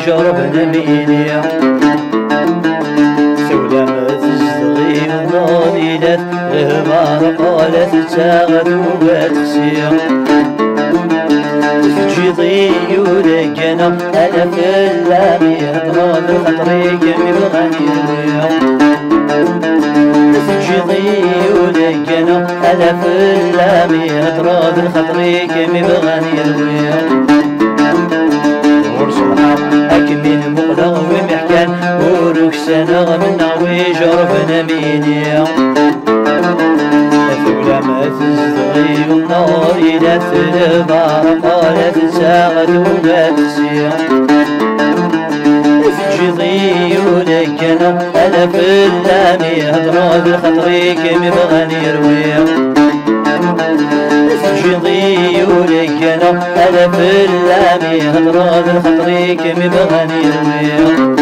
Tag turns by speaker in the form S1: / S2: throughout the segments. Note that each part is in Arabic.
S1: جربنا مينيا سولامة الصغي وناضيلات غمار قالت تاغد وبتخسير تجيضي ولقنا أنا في اللامي أطراد خطري كمي بغني تجيضي ولقنا أنا في اللامي أطراد خطري كمي بغني ورصحاب أكمل مقلغ ومحكان وركسنا منا وجربنا مينيا ثولامة الصغي والنار إلى البار قالت ساغت ولا تسير تجيضي ولكنا أنا في اللامي أضرب خطري كم بغني يرويا تجيضي ولكنا أنا في اللامي أضرب خطري كم بغني يرويا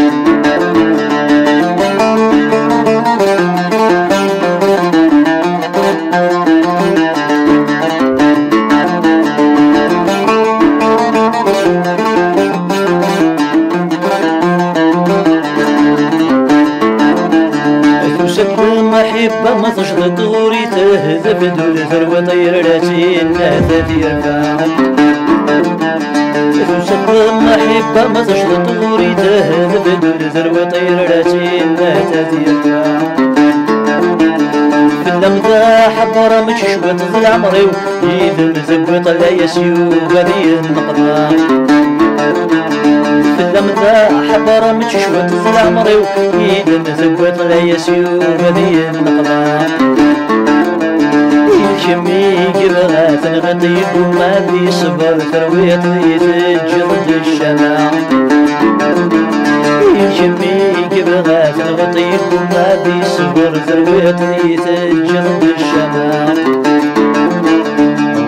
S1: محبة ما تشرط غوري تهزف دول ثروة طير راسين لا تدير فاهم تشرط محبة ما تشرط غوري تهزف دول ثروة طير راسين لا تدير فاهم في اللمضة حبرة متشوة ظل عمري ويد المزبط لا يسيوب هذه النقطة في اللمضة حبرة متشوة ظل عمري ويد المزبط لا يسيوب هذه النقطة يشمي قبغات نغطيب وما في صبر ثرويط يتجرد الشمع يشمي قبغات نغطيب وما في صبر ثرويط يتجرد الشمع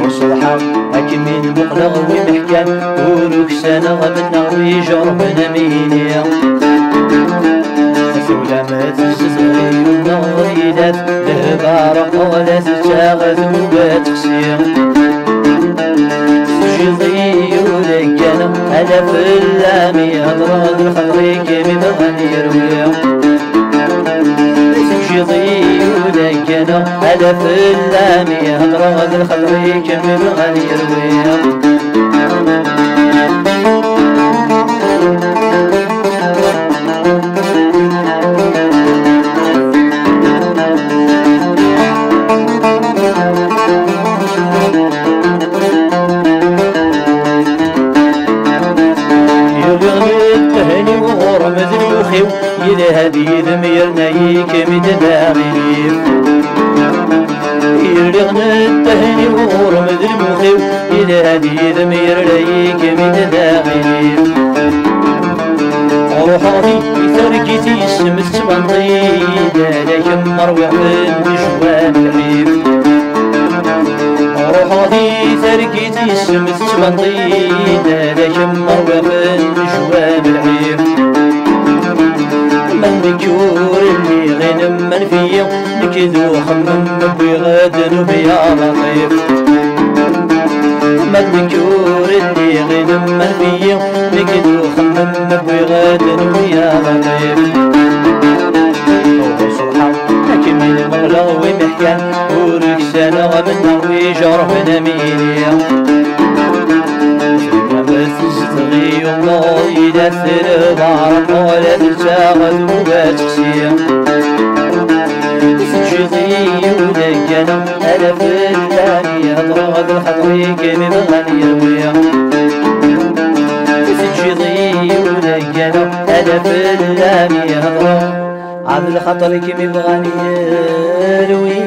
S1: وصلحة أكمل مقلغ ومحكام وركسانة منا ويجربنا مينيا ثولامة الصغي والناضيلات البار قالت تاغد وبتخسير تجيضي ولكنا أنا في اللامي أضراد الخضري كم بغني يرويا تجيضي ولكنا أنا في اللامي أضراد الخضري كم بغني يرويا إلى هذه ذميرنا يكمد باغيب يرغنا التهني ورمد المخيو إلى هذه ذميرنا يكمد باغيب روحي تركتي سمت سبنطيد لكن مروع من جوان الريف روحي تركتي سمت سبنطيد لكن مروع من جوان الريف من ذكور اللي غنم من فيه نكذو خمم بغدن وبيا لطيف من ذكور اللي غنم من فيه نكذو خمم بغدن وبيا لطيف وصلحة أكمل مغلق ومحكام وركسانة منا ويجربنا مينيا تستغي والله البار قالت تاغد وبتخسير تجيضي ولكنا أنا في اللامي أضراد الخطري كم بغني يرويا تجيضي ولكنا أنا في اللامي أضراد الخطري كم بغني يرويا